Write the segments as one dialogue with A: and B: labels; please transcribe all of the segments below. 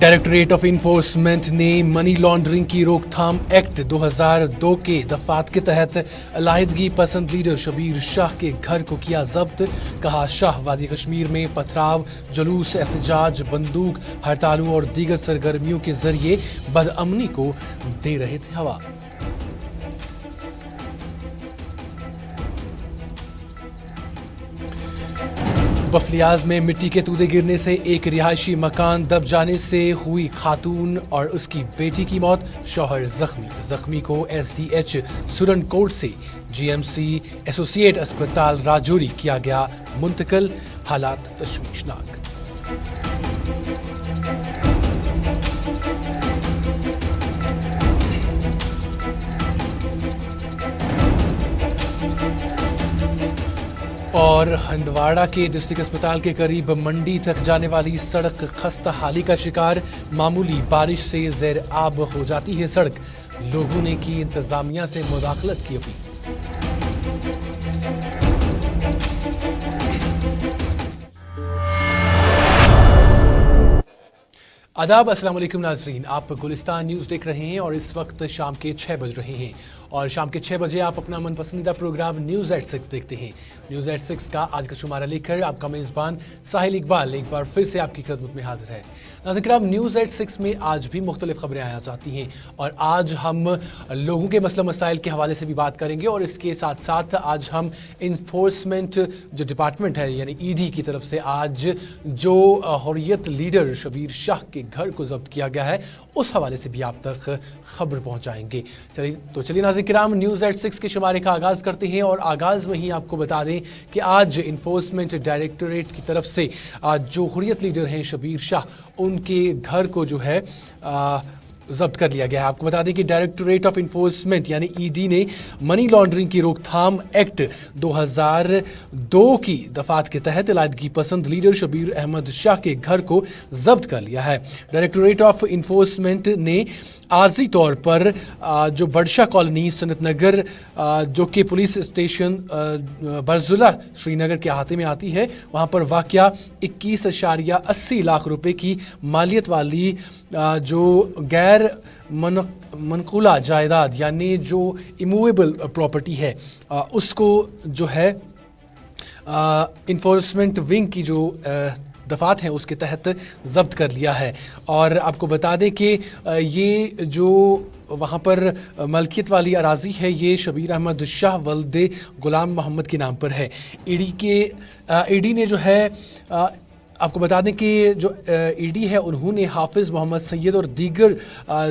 A: Directorate of enforcement ने money laundering की रोकथाम एक्ट 2002 के दफात के तहत अलाहिदगी पसंद लीडर शबीर शाह के घर को किया जब्त। कहा, शाह वादी कश्मीर में पथराव, जुलूस, एहतजाज, बंदूक, हड़तालों और दीगर सरगर्मियों के जरिए बदअमनी को दे रहे थे हवा। बफलियाज में मिट्टी के तूदे गिरने से एक रिहायशी मकान दब जाने से हुई खातून और उसकी बेटी की मौत, शौहर जख्मी को एसडीएच सुरनकोट से जीएमसी एसोसिएट अस्पताल राजौरी किया गया मुंतकिल। हालात तशवीशनाक। और हंदवाड़ा के डिस्ट्रिक्ट अस्पताल के करीब मंडी तक जाने वाली सड़क खस्ता हाली का शिकार। मामूली बारिश से ज़ेर आब हो जाती है सड़क। लोगों ने की इंतजामिया से मुदाखलत की अपील। आदाब, अस्सलाम वालेकुम नाजरीन, आप गुलिस्तान न्यूज़ देख रहे हैं और इस वक्त शाम के 6 बज रहे हैं और शाम के 6 बजे आप अपना मनपसंदीदा प्रोग्राम न्यूज़ एट 6 देखते हैं। न्यूज़ एट 6 का आज का शुमारा लेकर आपका मेज़बान साहिल इकबाल एक बार फिर से आपकी खिदमत में हाजिर है। नाज़रीन, न्यूज़ एट 6 में आज भी मुख्तलिफ खबरें आया जाती हैं और आज हम लोगों के मसला मसाइल के हवाले से भी बात करेंगे और इसके साथ साथ आज हम इन्फोर्समेंट जो डिपार्टमेंट है यानी ईडी की तरफ से आज जो हुर्रियत लीडर शबीर शाह के घर को जब्त किया गया है उस हवाले से भी आप तक खबर पहुंचाएंगे। चलिए नाज़रीन किराम, न्यूज़ एट 6 के शुमारे का आगाज़ करते हैं और आगाज़ में ही आपको बता दें कि आज इन्फोर्समेंट डायरेक्टरेट की तरफ से जो हुर्रियत लीडर हैं शबीर शाह, उनके घर को जो है जब्त कर लिया गया है। आपको बता दें कि डायरेक्टरेट ऑफ इन्फोर्समेंट यानी ईडी ने मनी लॉन्ड्रिंग की रोकथाम एक्ट 2002 की दफात के तहत अलायदगी पसंद लीडर शबीर अहमद शाह के घर को जब्त कर लिया है। डायरेक्टरेट ऑफ इन्फोर्समेंट ने आर्जी तौर पर जो बडशाह कॉलोनी सनत नगर जो कि पुलिस स्टेशन बरजुला श्रीनगर के अहाते में आती है, वहाँ पर वाक़या 21.80 लाख रुपए की मालियत वाली जो गैर मनकूला जायदाद यानी जो इमूवेबल प्रॉपर्टी है उसको जो है इन्फोर्समेंट विंग की जो दफात हैं उसके तहत जब्त कर लिया है। और आपको बता दें कि ये जो वहाँ पर मलकियत वाली अराज़ी है ये शबीर अहमद शाह वल्दे गुलाम मोहम्मद के नाम पर है। ईडी ने जो है आपको बता दें कि जो ईडी है उन्होंने हाफिज़ मोहम्मद सैयद और दीगर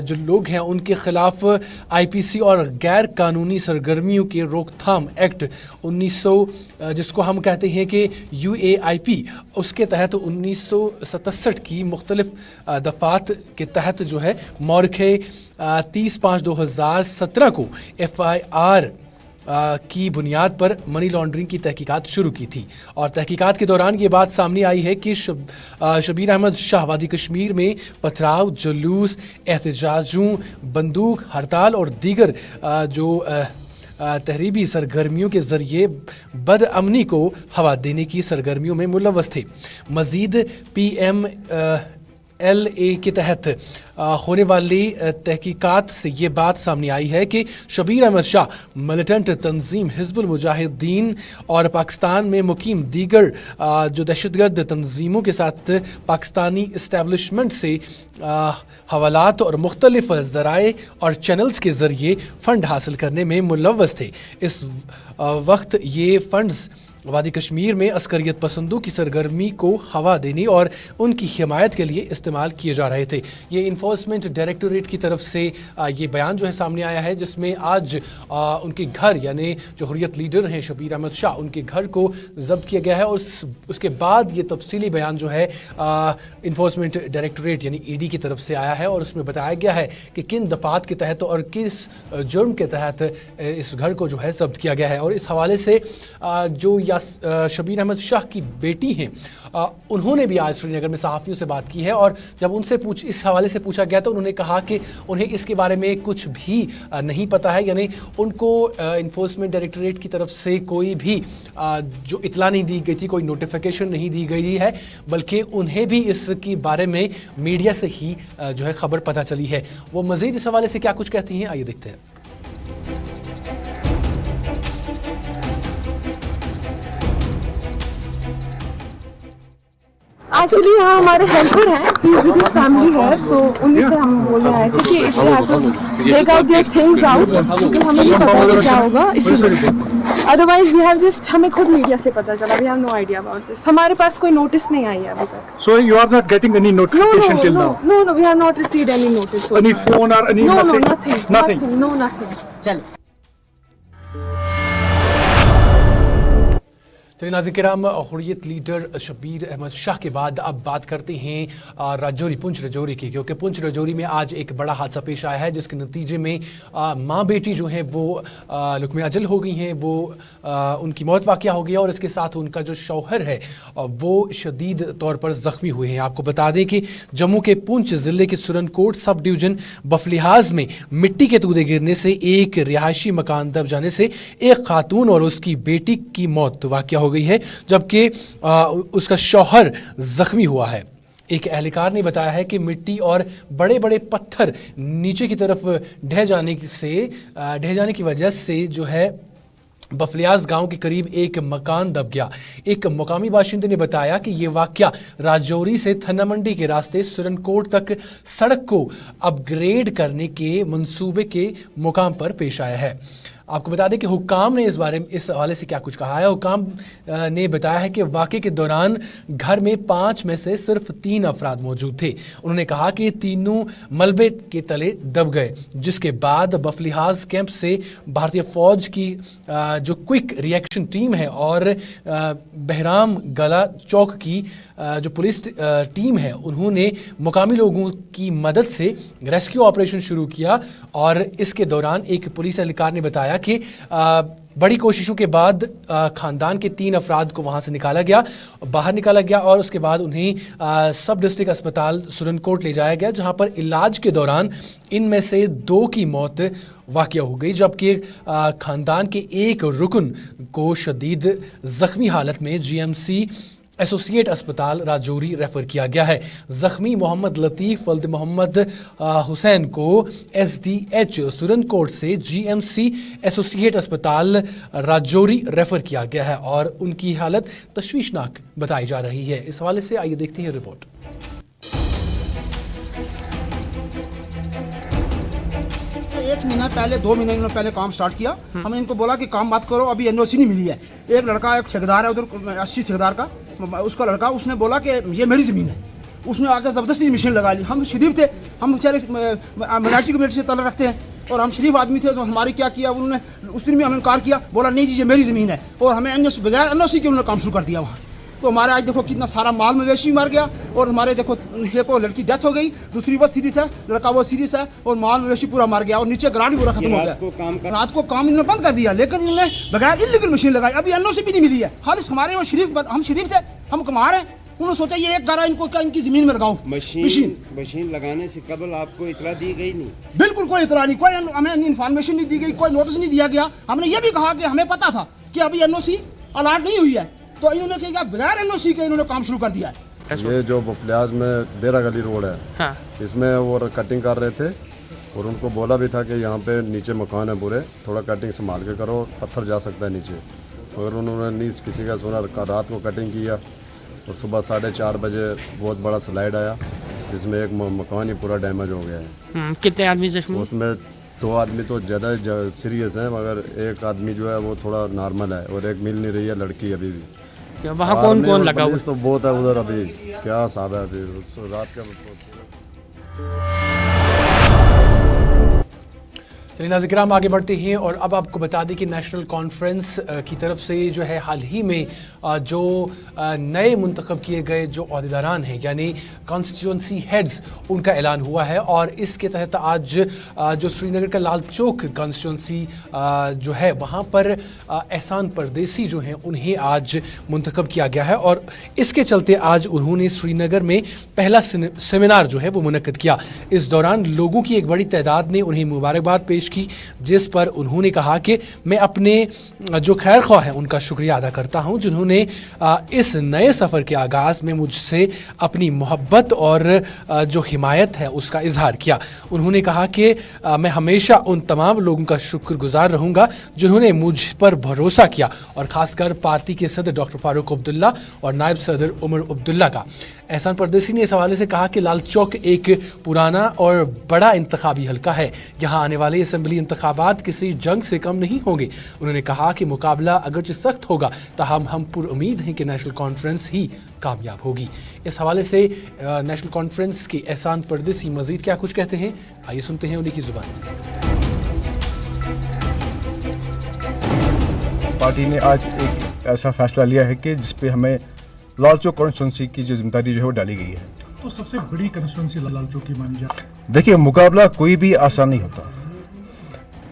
A: जो लोग हैं उनके ख़िलाफ़ आईपीसी और गैर कानूनी सरगर्मियों के रोकथाम एक्ट 1900 जिसको हम कहते हैं कि यूएआईपी उसके तहत 1967 की मुख्तलिफ दफ़ात के तहत जो है मौरखे 30/5/2017 को FIR की बुनियाद पर मनी लॉन्ड्रिंग की तहकीकात शुरू की थी और तहकीकात के दौरान ये बात सामने आई है कि शबीर अहमद शाह वादी कश्मीर में पथराव, जुलूस, एहतजाजों, बंदूक, हड़ताल और दीगर जो तहरीबी सरगर्मियों के जरिए बदअमनी को हवा देने की सरगर्मियों में मुलव्वस थे। मज़ीद PMLA के तहत होने वाली तहकीकात से ये बात सामने आई है कि शबीर अहमद शाह मिलिटेंट तंजीम हिज़्बुल मुजाहिदीन और पाकिस्तान में मुकीम दीगर जो दहशतगर्द तंजीमों के साथ पाकिस्तानी इस्टेब्लिशमेंट से हवालात और मुख्तलिफ ज़राए और चैनल्स के ज़रिए फ़ंड हासिल करने में मुलव्वस थे। इस वक्त ये फ़ंड्स वादी कश्मीर में अस्करियत पसंदों की सरगर्मी को हवा देने और उनकी हिमायत के लिए इस्तेमाल किए जा रहे थे। ये इन्फोर्समेंट डायरेक्टरेट की तरफ से ये बयान जो है सामने आया है जिसमें आज उनके घर यानी जो हुर्रियत लीडर हैं शबीर अहमद शाह उनके घर को जब्त किया गया है और उसके बाद ये तफसीली बयान जो है इन्फोर्समेंट डायरेक्टरेट यानी ईडी की तरफ से आया है और उसमें बताया गया है कि किन दफात के तहत और किस जुर्म के तहत इस घर को जो है जब्त किया गया है। और इस हवाले से जो शबीर अहमद शाह की बेटी हैं, उन्होंने भी आज श्रीनगर में सहाफ़ियों से बात की है और जब उनसे इस हवाले से पूछा गया तो उन्होंने कहा कि उन्हें इसके बारे में कुछ भी नहीं पता है, यानी उनको इन्फोर्समेंट डायरेक्टरेट की तरफ से कोई भी जो इतला नहीं दी गई थी, कोई नोटिफिकेशन नहीं दी गई है, बल्कि उन्हें भी इसके बारे में मीडिया से ही जो है खबर पता चली है। वो मज़ीद इस हवाले से क्या कुछ कहती हैं, आइए देखते हैं।
B: एक्चुअली यहाँ हमारे हेल्पर हैं, विद हिज फैमिली है, सो उन्हीं से हम बोलने आए थे कि if they have to take out their things out, क्योंकि हमें नहीं पता कि क्या होगा, इसीलिए। अदरवाइज वी हैव जस्ट, हमें खुद मीडिया से पता चला, we have no idea about this. हमारे पास कोई नोटिस नहीं आई है अभी तक।
C: So you are not getting any notification till now?
B: No, we have not received any notice.
C: Any phone or any message?
B: Nothing. No, nothing.
D: चलो
A: तो नाज़रीन किराम, हुर्रियत लीडर शबीर अहमद शाह के बाद अब बात करते हैं राजौरी, पुंछ राजौरी की, क्योंकि पुंछ राजौरी में आज एक बड़ा हादसा पेश आया है जिसके नतीजे में माँ बेटी जो हैं वो लुकमे अजल हो गई हैं, वो उनकी मौत वाक़या हो गई और इसके साथ उनका जो शौहर है वो शदीद तौर पर ज़ख्मी हुए हैं। आपको बता दें कि जम्मू के पुंछ ज़िले के सुरनकोट सब डिवीज़न बफलिहाज में मिट्टी के तूदे गिरने से एक रिहायशी मकान दब जाने से एक खातून और उसकी बेटी की मौत वाक़या हो गई है, जबकि उसका शौहर जख्मी हुआ है। एक एहलकार ने बताया है कि मिट्टी और बड़े बड़े पत्थर नीचे की तरफ ढह जाने की वजह से जो है बफलियाज गांव के करीब एक मकान दब गया। एक मुकामी बाशिंदे ने बताया कि ये वाकया राजौरी से थन्ना मंडी के रास्ते सुरनकोट तक सड़क को अपग्रेड करने के मंसूबे के मुकाम पर पेश आया है। आपको बता दें कि हुक्काम ने इस हवाले से क्या कुछ कहा है। हुक्काम ने बताया है कि वाक़े के दौरान घर में 5 में से सिर्फ 3 अफराद मौजूद थे। उन्होंने कहा कि तीनों मलबे के तले दब गए, जिसके बाद बफलिहाज कैंप से भारतीय फ़ौज की जो क्विक रिएक्शन टीम है और बहराम गला चौक की जो पुलिस टीम है, उन्होंने मुकामी लोगों की मदद से रेस्क्यू ऑपरेशन शुरू किया और इसके दौरान एक पुलिस एहलकार ने बताया कि बड़ी कोशिशों के बाद ख़ानदान के 3 अफराद को वहाँ से बाहर निकाला गया और उसके बाद उन्हें सब डिस्ट्रिक्ट अस्पताल सुरनकोट ले जाया गया, जहाँ पर इलाज के दौरान इनमें से 2 की मौत वाक़या हो गई, जबकि ख़ानदान के एक रुकन को शदीद ज़ख्मी हालत में GMC एसोसिएट अस्पताल राजौरी रेफर किया गया है। ज़ख्मी मोहम्मद लतीफ़ वल्द मोहम्मद हुसैन को SDH सुरनकोट से GMC एसोसिएट अस्पताल राजौरी रेफर किया गया है और उनकी हालत तशवीशनाक बताई जा रही है। इस हवाले से आइए देखते हैं रिपोर्ट।
D: एक महीना पहले 2 महीने पहले काम स्टार्ट किया। हमने इनको बोला कि काम मत करो, अभी NOC नहीं मिली है। एक लड़का, एक ठेकेदार है उधर 80 ठेकेदार का, उसका लड़का, उसने बोला कि ये मेरी ज़मीन है। उसने आकर ज़बरदस्ती मशीन लगा ली। हम शरीफ थे, हम बेचारे मिनाटी कमेटी से तलब रखते हैं और हम शरीफ आदमी थे, तो हमारे क्या किया उन्होंने, उस दिन भी हमें इनकार किया, बोला नहीं जी ये मेरी ज़मीन है और हमें बगैर NOC के उन्होंने काम शुरू कर दिया वहाँ। तो हमारे आज देखो कितना सारा माल मवेशी मर गया और हमारे देखो एक और लड़की डेथ हो गई, दूसरी वो सीरियस है, लड़का वो सीरियस है और माल मवेशी पूरा मर गया और नीचे ग्राउंड भी पूरा खत्म हो गया। रात को काम इन्होंने बंद कर दिया, लेकिन इन्होंने बगैर इल्लीगल मशीन लगाई। अभी NOC भी नहीं मिली है। खाली हमारे वो हम शरीफ थे, हम कमा रहे हैं। उन्होंने सोचा ये एक गारा इनको क्या इनकी जमीन में लगाऊं।
E: मशीन लगाने से कबल आपको इतला दी गई नहीं?
D: बिल्कुल कोई इतला नहीं, कोई हमें इन्फॉर्मेशन नहीं दी गई, कोई नोटिस नहीं दिया गया। हमने ये भी कहा कि हमें पता था कि अभी NOC अलॉट नहीं हुई है, तो इन्होंने क्या बगैर NOC के इन्होंने काम शुरू कर दिया है।
F: ये जो बफलियाज में डेरा गली रोड है, हाँ। इसमें वो कटिंग कर रहे थे और उनको बोला भी था कि यहाँ पे नीचे मकान है पूरे, थोड़ा कटिंग संभाल के करो, पत्थर जा सकता है नीचे, मगर उन्होंने नहीं किसी का सुना। रात को कटिंग किया और सुबह 4:30 बजे बहुत बड़ा स्लाइड आया, जिसमें एक मकान ही पूरा डैमेज हो गया है।
G: कितने आदमी जख्मी?
F: उसमें 2 आदमी तो ज़्यादा सीरियस हैं, मगर एक आदमी जो है वो थोड़ा नॉर्मल है और एक मिल नहीं रही है लड़की अभी भी।
G: वहाँ कौन कौन लगा हुआ?
F: तो बहुत है उधर, अभी क्या हिसाब है अभी रात का।
A: चलिए नाज़रीन किराम आगे बढ़ते हैं और अब आपको बता दें कि नेशनल कॉन्फ्रेंस की तरफ से जो है हाल ही में जो नए मुंतखब किए गए जो अहदेदारान हैं यानी कॉन्स्टिट्यूंसी हेड्स उनका ऐलान हुआ है और इसके तहत आज जो श्रीनगर का लाल चौक कॉन्स्टिट्यूंसी जो है वहाँ पर एहसान परदेसी जो हैं उन्हें आज मुंतखब किया गया है और इसके चलते आज उन्होंने श्रीनगर में पहला सेमिनार जो है वो मुनक्किद किया। इस दौरान लोगों की एक बड़ी तादाद ने उन्हें मुबारकबाद पेश की, जिस पर उन्होंने कहा कि मैं अपने जो खैर ख्वाह हैं उनका शुक्रिया अदा करता हूं जिन्होंने इस नए सफ़र के आगाज़ में मुझसे अपनी मोहब्बत और जो हिमायत है उसका इजहार किया। उन्होंने कहा कि मैं हमेशा उन तमाम लोगों का शुक्रगुजार रहूँगा जिन्होंने मुझ पर भरोसा किया और ख़ासकर पार्टी के सदर डॉक्टर फारूक अब्दुल्ला और नायब सदर उमर अब्दुल्ला का। एहसान परदेसी ने इस हवाले से कहा कि लाल चौक एक पुराना और बड़ा इंतखाबी हल्का है, यहाँ आने वाले असम्बली इंतखाबात किसी जंग से कम नहीं होंगे। उन्होंने कहा कि मुकाबला अगरचे सख्त होगा ताहम हम पुरुमीद हैं कि नेशनल कॉन्फ्रेंस ही कामयाब होगी। इस हवाले से नेशनल कॉन्फ्रेंस के एहसान परदेसी मजीद क्या कुछ कहते हैं, आइए सुनते हैं उन्हीं की जुबान।
C: पार्टी ने आज एक ऐसा फैसला लिया है कि जिस पे हमें लाल चौक कॉन्स्टिट्यूंसी की जो जिम्मेदारी जो है वो डाली गई है।
H: तो सबसे बड़ी कॉन्स्टिट्यूंसी लाल चौक की मानी जाती है।
C: देखिए, मुकाबला कोई भी आसान नहीं होता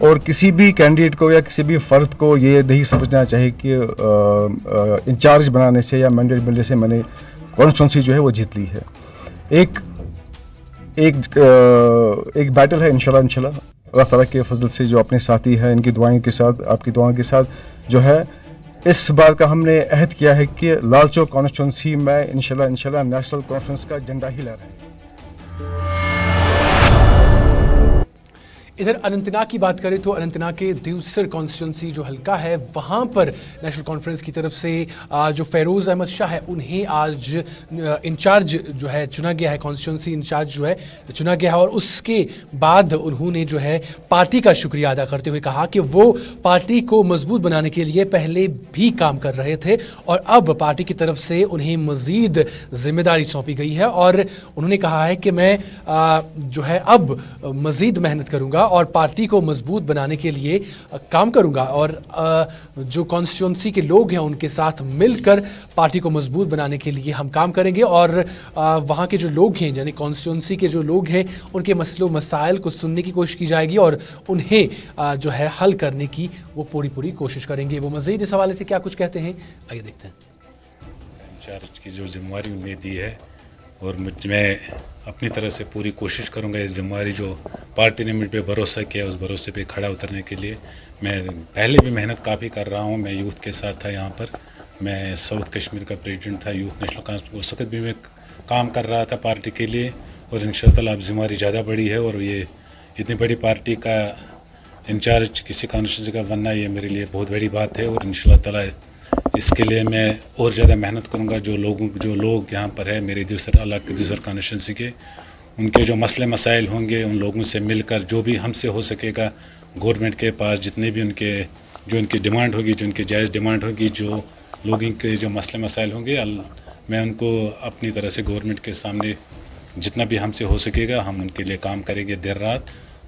C: और किसी भी कैंडिडेट को या किसी भी फ़र्द को ये नहीं समझना चाहिए कि इंचार्ज बनाने से या मैंडेट मिलने से मैंने कॉन्स्टिट्यूंसी जो है वो जीत ली है। एक बैटल है इंशाल्लाह अल्लाह ताला के फजल से जो अपने साथी हैं इनकी दुआओं के साथ, आपकी दुआओं के साथ जो है इस बात का हमने अहद किया है कि लाल चौक कॉन्स्टिट्यूंसी में इंशाल्लाह नेशनल कॉन्फ्रेंस का झंडा ही लहराएगा।
A: इधर अनंतनाग की बात करें तो अनंतनाग के देवसर कॉन्स्टिट्यूंसी जो हल्का है वहाँ पर नेशनल कॉन्फ्रेंस की तरफ से जो फेरोज़ अहमद शाह है उन्हें आज इंचार्ज जो है चुना गया है, कॉन्स्टिट्यूंसी इंचार्ज जो है चुना गया है और उसके बाद उन्होंने जो है पार्टी का शुक्रिया अदा करते हुए कहा कि वो पार्टी को मजबूत बनाने के लिए पहले भी काम कर रहे थे और अब पार्टी की तरफ से उन्हें मज़ीद जिम्मेदारी सौंपी गई है और उन्होंने कहा है कि मैं जो है अब मज़ीद मेहनत करूँगा और पार्टी को मजबूत बनाने के लिए काम करूंगा और जो कॉन्स्टिट्यूंसी के लोग हैं उनके साथ मिलकर पार्टी को मजबूत बनाने के लिए हम काम करेंगे और वहाँ के जो लोग हैं यानी कॉन्स्टिट्यूंसी के जो लोग हैं उनके मसलों मसाइल को सुनने की कोशिश की जाएगी और उन्हें जो है हल करने की वो पूरी कोशिश करेंगे। वो मज़ीद इस हवाले से क्या कुछ कहते हैं, आइए देखते हैं।
I: इंचार्ज की जो जिम्मेवारी उन्हें दी है और मैं अपनी तरफ से पूरी कोशिश करूंगा इस जिम्मेवारी जो पार्टी ने मुझ पे भरोसा किया उस भरोसे पे खड़ा उतरने के लिए। मैं पहले भी मेहनत काफ़ी कर रहा हूं, मैं यूथ के साथ था यहाँ पर, मैं साउथ कश्मीर का प्रेसिडेंट था यूथ नेशनल कॉन्फ्रेंस, उस वक्त भी मैं काम कर रहा था पार्टी के लिए और इंशाअल्लाह अब जिम्मेवारी ज़्यादा बड़ी है और ये इतनी बड़ी पार्टी का इंचार्ज किसी कॉन्स्टिट्यूंसी का बनना ये मेरे लिए बहुत बड़ी बात है और इंशाअल्लाह ताला इसके लिए मैं और ज़्यादा मेहनत करूंगा। जो लोग यहाँ पर है मेरे दूसरे कॉन्स्टिट्यूंसी के, उनके जो मसले मसाइल होंगे उन लोगों से मिलकर जो भी हमसे हो सकेगा गवर्नमेंट के पास जितने भी उनकी डिमांड होगी, जो उनकी जायज़ डिमांड होगी, जो लोगों के जो मसले मसाइल होंगे मैं उनको अपनी तरह से गवर्नमेंट के सामने जितना भी हमसे हो सकेगा हम उनके लिए काम करेंगे देर रात।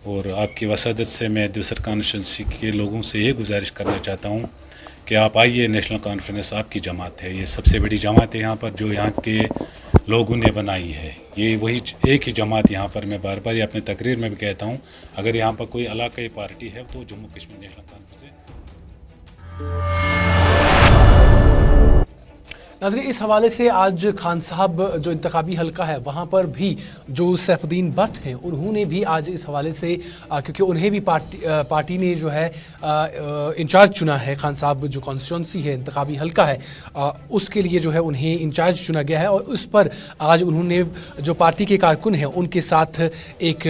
I: और आपकी वसादत से मैं दूसरे कॉन्स्टिट्यूंसी के लोगों से ये गुजारिश करना चाहता हूँ कि आप आइए, नेशनल कॉन्फ्रेंस आपकी जमात है, ये सबसे बड़ी जमात है यहाँ पर जो यहाँ के लोगों ने बनाई है। ये वही एक ही जमात यहाँ पर, मैं बार बार ये अपने तकरीर में भी कहता हूँ, अगर यहाँ पर कोई इलाकाई पार्टी है तो जम्मू कश्मीर नेशनल कॉन्फ्रेंस है।
A: नाज़रीन इस हवाले से आज खान साहब जो इंतखाबी हल्का है वहाँ पर भी जो सैफुद्दीन भट्ट हैं उन्होंने भी आज इस हवाले से क्योंकि उन्हें भी पार्टी ने जो है इंचार्ज चुना है, खान साहब जो कॉन्स्टिट्यूंसी है इंतखाबी हल्का है उसके लिए जो है उन्हें इंचार्ज चुना गया है और उस पर आज उन्होंने जो पार्टी के कारकुन हैं उनके साथ एक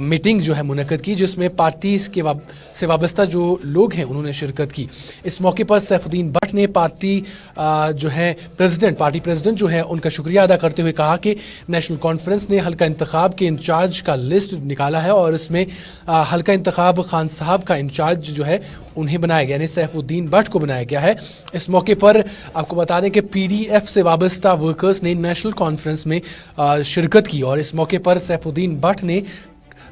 A: मीटिंग जो है मुनक्किद की जिसमें पार्टी से वाबस्ता जो लोग हैं उन्होंने शिरकत की। इस मौके पर सैफुद्दीन भट्ट ने पार्टी जो है पार्टी प्रेसिडेंट जो है उनका शुक्रिया अदा करते हुए कहा कि नेशनल कॉन्फ्रेंस ने हल्का इंतखाब के इंचार्ज का लिस्ट निकाला है और इसमें हल्का इंतखाब खान साहब का इंचार्ज जो है उन्हें बनाया गया, यानी सैफुद्दीन भट्ट को बनाया गया है। इस मौके पर आपको बता दें कि पीडीएफ से वाबस्ता वर्कर्स ने नेशनल कॉन्फ्रेंस में शिरकत की और इस मौके पर सैफुद्दीन भट्ट ने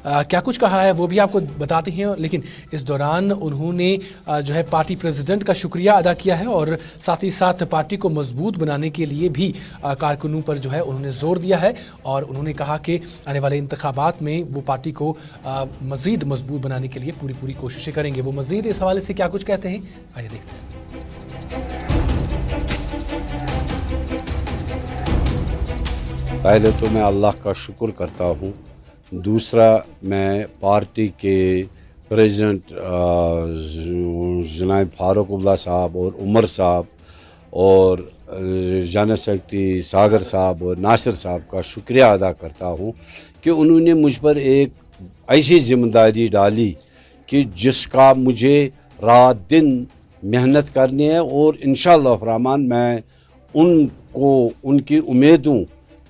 A: क्या कुछ कहा है वो भी आपको बताते हैं, लेकिन इस दौरान उन्होंने जो है पार्टी प्रेसिडेंट का शुक्रिया अदा किया है और साथ ही साथ पार्टी को मजबूत बनाने के लिए भी कारकुनों पर जो है उन्होंने जोर दिया है और उन्होंने कहा कि आने वाले इंतखाबात में वो पार्टी को मज़ीद मजबूत बनाने के लिए पूरी कोशिशें करेंगे। वो मज़ीद इस हवाले से क्या कुछ कहते हैं, आइए देखते हैं।
J: पहले तो मैं अल्लाह का शुक्र करता हूँ, दूसरा मैं पार्टी के प्रेसिडेंट जनाब फारूक अब्दुल्ला साहब और उमर साहब और जनरल सेक्रेटरी सागर साहब और नासिर साहब का शुक्रिया अदा करता हूँ कि उन्होंने मुझ पर एक ऐसी जिम्मेदारी डाली कि जिसका मुझे रात दिन मेहनत करनी है और इंशाअल्लाह रहमान मैं उनको उनकी उम्मीदों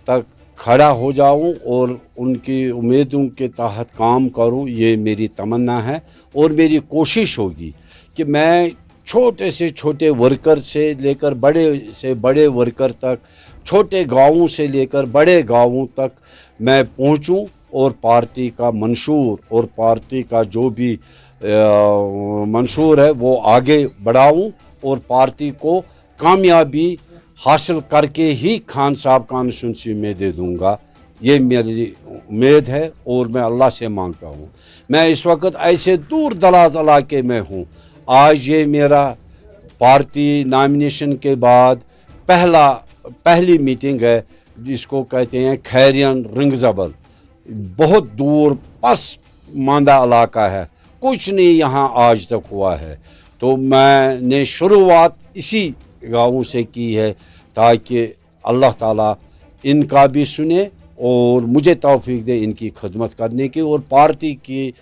J: तक खड़ा हो जाऊं और उनकी उम्मीदों के तहत काम करूं, ये मेरी तमन्ना है। और मेरी कोशिश होगी कि मैं छोटे से छोटे वर्कर से लेकर बड़े से बड़े वर्कर तक, छोटे गांवों से लेकर बड़े गांवों तक मैं पहुंचूं और पार्टी का मंशूर और पार्टी का जो भी मंशूर है वो आगे बढ़ाऊं और पार्टी को कामयाबी हासिल करके ही खान साहब कॉन्स्टिट्यूंसी में दे दूंगा, ये मेरी उम्मीद है और मैं अल्लाह से मांगता हूँ। मैं इस वक्त ऐसे दूर दराज इलाके में हूँ। आज ये मेरा पार्टी नॉमिनेशन के बाद पहली मीटिंग है, जिसको कहते हैं खैरियन रिंगजबल। बहुत दूर पस मांदा इलाका है, कुछ नहीं यहाँ आज तक हुआ है। तो मैंने शुरुआत इसी गाँव से की है ताकि अल्लाह ताला इनका भी सुने और मुझे तौफीक दे इनकी खिदमत करने की और पार्टी की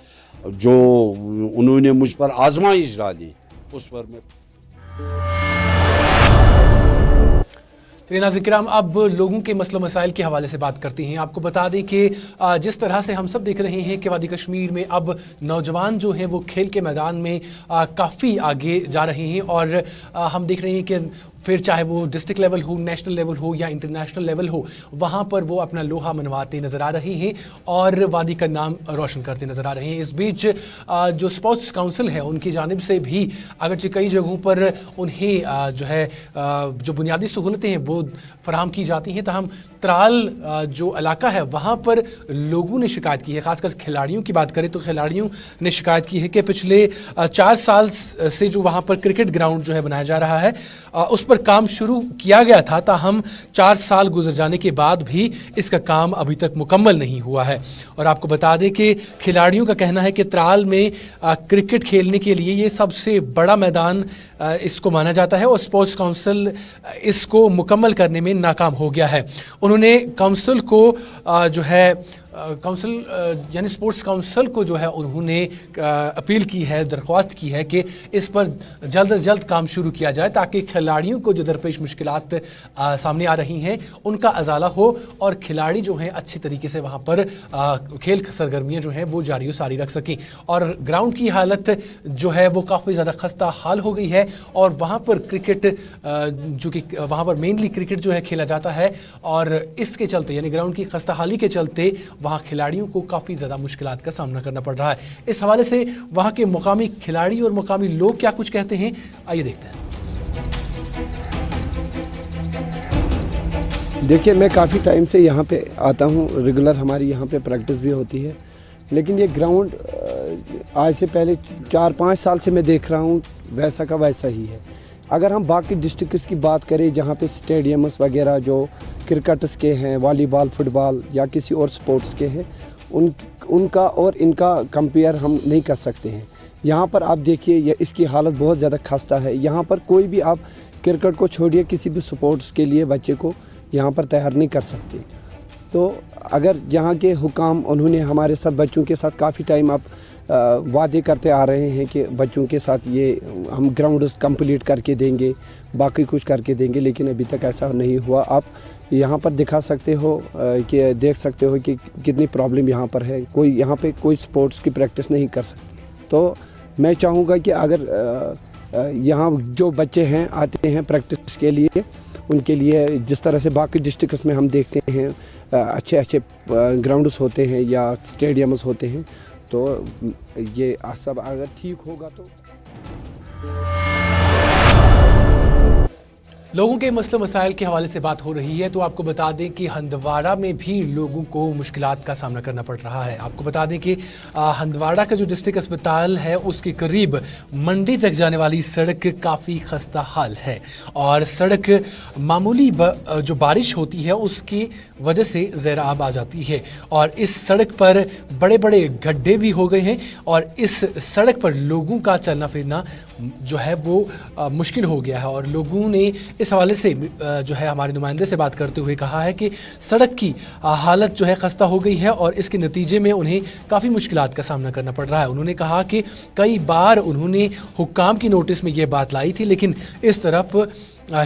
J: जो उन्होंने मुझ पर आजमाइश डाली उस पर मैं।
A: चलिए नाज़रीन किराम, अब लोगों के मसलों मसाइल के हवाले से बात करते हैं। आपको बता दें कि जिस तरह से हम सब देख रहे हैं कि वादी कश्मीर में अब नौजवान जो हैं वो खेल के मैदान में काफ़ी आगे जा रहे हैं और हम देख रहे हैं कि फिर चाहे वो डिस्ट्रिक्ट लेवल हो, नेशनल लेवल हो या इंटरनेशनल लेवल हो, वहाँ पर वो अपना लोहा मनवाते नज़र आ रहे हैं और वादी का नाम रोशन करते नज़र आ रहे हैं। इस बीच जो स्पोर्ट्स काउंसिल है उनकी जानिब से भी अगरचे कई जगहों पर उन्हें जो है जो बुनियादी सहूलतें हैं वो फराहम की जाती हैं, ताहम त्राल जो इलाका है वहाँ पर लोगों ने शिकायत की है। ख़ासकर खिलाड़ियों की बात करें तो खिलाड़ियों ने शिकायत की है कि पिछले 4 साल से जो वहाँ पर क्रिकेट ग्राउंड जो है बनाया जा रहा है उस पर काम शुरू किया गया था, ताहम 4 साल गुजर जाने के बाद भी इसका काम अभी तक मुकम्मल नहीं हुआ है। और आपको बता दें कि खिलाड़ियों का कहना है कि त्राल में क्रिकेट खेलने के लिए ये सबसे बड़ा मैदान इसको माना जाता है और स्पोर्ट्स काउंसिल इसको मुकम्मल करने में नाकाम हो गया है। उन्होंने काउंसिल को जो है काउंसिल यानी स्पोर्ट्स काउंसिल को जो है उन्होंने अपील की है, दरख्वास्त की है कि इस पर जल्द अज जल्द काम शुरू किया जाए ताकि खिलाड़ियों को जो दरपेश मुश्किलात सामने आ रही हैं उनका अजाला हो और खिलाड़ी जो हैं अच्छी तरीके से वहाँ पर खेल सरगर्मियाँ जो हैं वो जारी सारी रख सकें। और ग्राउंड की हालत जो है वो काफ़ी ज़्यादा खस्ता हाल हो गई है और वहाँ पर क्रिकेट जो कि वहाँ पर मेनली क्रिकेट जो है खेला जाता है और इसके चलते यानी ग्राउंड की खस्ता हाली के चलते वहाँ खिलाड़ियों को काफ़ी ज़्यादा मुश्किलात का सामना करना पड़ रहा है। इस हवाले से वहाँ के मुकामी खिलाड़ी और मुकामी लोग क्या कुछ कहते हैं, आइए देखते हैं।
K: देखिए, मैं काफ़ी टाइम से यहाँ पे आता हूँ, रेगुलर हमारी यहाँ पे प्रैक्टिस भी होती है, लेकिन ये ग्राउंड आज से पहले 4-5 साल से मैं देख रहा हूँ वैसा का वैसा ही है। अगर हम बाकी डिस्ट्रिक्ट्स की बात करें जहाँ पे स्टेडियम्स वगैरह जो क्रिकेट्स के हैं, वॉलीबॉल, फुटबॉल या किसी और स्पोर्ट्स के हैं, उनका और इनका कंपेयर हम नहीं कर सकते हैं। यहाँ पर आप देखिए ये इसकी हालत बहुत ज़्यादा खस्ता है। यहाँ पर कोई भी आप क्रिकेट को छोड़िए, किसी भी स्पोर्ट्स के लिए बच्चे को यहाँ पर तैयार नहीं कर सकते। तो अगर यहाँ के हुकाम उन्होंने हमारे साथ बच्चों के साथ काफ़ी टाइम आप वादे करते आ रहे हैं कि बच्चों के साथ ये हम ग्राउंड कंप्लीट करके देंगे, बाकी कुछ करके देंगे, लेकिन अभी तक ऐसा नहीं हुआ। आप यहाँ पर दिखा सकते हो कि देख सकते हो कि कितनी प्रॉब्लम यहाँ पर है। कोई यहाँ पे कोई स्पोर्ट्स की प्रैक्टिस नहीं कर सकते। तो मैं चाहूँगा कि अगर यहाँ जो बच्चे हैं आते हैं प्रैक्टिस के लिए, उनके लिए जिस तरह से बाकी डिस्ट्रिक्ट्स में हम देखते हैं अच्छे अच्छे ग्राउंड्स होते हैं या स्टेडियम्स होते हैं, तो ये सब अगर ठीक होगा तो
A: लोगों के मसले मसाइल के हवाले से बात हो रही है, तो आपको बता दें कि हंदवाड़ा में भी लोगों को मुश्किलात का सामना करना पड़ रहा है। आपको बता दें कि हंदवाड़ा का जो डिस्ट्रिक्ट अस्पताल है उसके करीब मंडी तक जाने वाली सड़क काफ़ी खस्ता हाल है, और सड़क मामूली जो बारिश होती है उसकी वजह से ज़ेराब आ जाती है, और इस सड़क पर बड़े बड़े गड्ढे भी हो गए हैं, और इस सड़क पर लोगों का चलना फिरना जो है वो मुश्किल हो गया है। और लोगों ने इस हवाले से जो है हमारे नुमाइंदे से बात करते हुए कहा है कि सड़क की हालत जो है खस्ता हो गई है, और इसके नतीजे में उन्हें काफ़ी मुश्किलात का सामना करना पड़ रहा है। उन्होंने कहा कि कई बार उन्होंने हुक्काम की नोटिस में ये बात लाई थी, लेकिन इस तरफ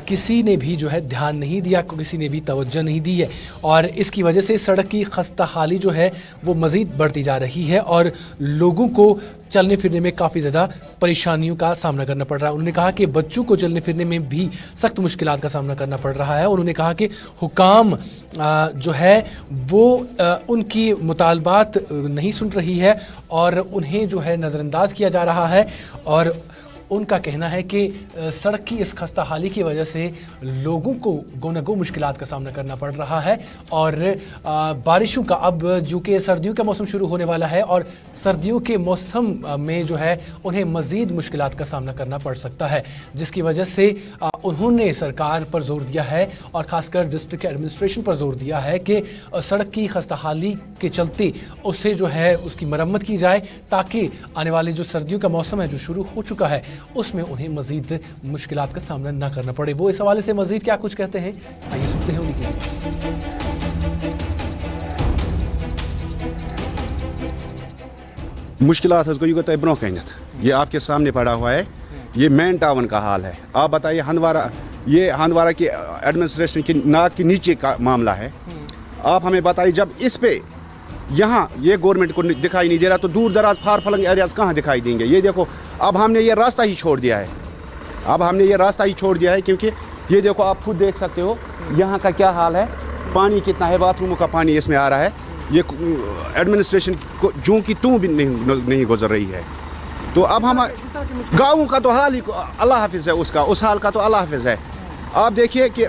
A: किसी ने भी जो है ध्यान नहीं दिया, किसी ने भी तवज्जो नहीं दी है, और इसकी वजह से सड़क की खस्ता हाली जो है वो मज़ीद बढ़ती जा रही है, और लोगों को चलने फिरने में काफ़ी ज़्यादा परेशानियों का सामना करना पड़ रहा है। उन्होंने कहा कि बच्चों को चलने फिरने में भी सख्त मुश्किलात का सामना करना पड़ रहा है। उन्होंने कहा कि हुकाम जो है वो उनकी मुतालबात नहीं सुन रही है, और उन्हें जो है नज़रअंदाज किया जा रहा है, और उनका कहना है कि सड़क की इस खस्ता हाली की वजह से लोगों को गो मुश्किलात का सामना करना पड़ रहा है। और बारिशों का अब जो कि सर्दियों का मौसम शुरू होने वाला है, और सर्दियों के मौसम में जो है उन्हें मज़ीद मुश्किलात का सामना करना पड़ सकता है, जिसकी वजह से उन्होंने सरकार पर जोर दिया है, और ख़ासकर डिस्ट्रिक्ट एडमिनिस्ट्रेशन पर जोर दिया है कि सड़क की खस्ता हाली के चलते उसे जो है उसकी मरम्मत की जाए, ताकि आने वाले जो सर्दियों का मौसम है जो शुरू हो चुका है उसमें उन्हें मज़ीद मुश्किलात का सामना ना करना पड़े। वो इस हवाले से मज़ीद क्या कुछ कहते हैं, आइए सुनते हैं उन्हीं की।
L: मुश्किलात है ब्रो कहनत, ये आपके सामने पड़ा हुआ है, ये मेन टाउन का हाल है। आप बताइए हंदवाड़ा, ये हंदवाड़ा की एडमिनिस्ट्रेशन की नाक के नीचे का मामला है। आप हमें बताइए, जब इस पे यहाँ ये गवर्नमेंट को दिखाई नहीं दे रहा, तो दूर दराज फार फलंग एरियाज कहाँ दिखाई देंगे। ये देखो, अब हमने ये रास्ता ही छोड़ दिया है, क्योंकि ये देखो, आप खुद देख सकते हो यहाँ का क्या हाल है, पानी कितना है, बाथरूमों का पानी इसमें आ रहा है। ये एडमिनिस्ट्रेशन को जूं की तू भी नहीं गुजर रही है। तो अब हम गाँवों का तो हाल ही अल्लाह हाफिज़ है, उसका उस हाल का तो अल्लाह हाफिज़ है। आप देखिए कि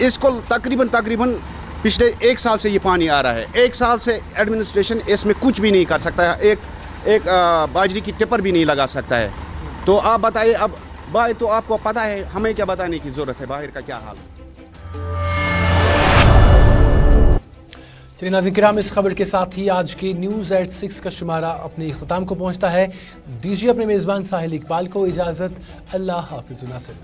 L: इसको तकरीबन पिछले 1 साल से ये पानी आ रहा है, 1 साल से एडमिनिस्ट्रेशन इसमें कुछ भी नहीं कर सकता है, एक बाजरी की टिपर भी नहीं लगा सकता है। तो आप बताइए, अब भाई तो आपको पता है, हमें क्या बताने की ज़रूरत है बाहर का क्या हाल है।
A: चलिए नाज़रीन किराम, इस खबर के साथ ही आज के न्यूज़ एट 6 का शुमारा अपने इख्तिताम को पहुंचता है। दीजिए अपने मेज़बान साहिल इकबाल को इजाज़त। अल्लाह हाफ़िज़ नासिर।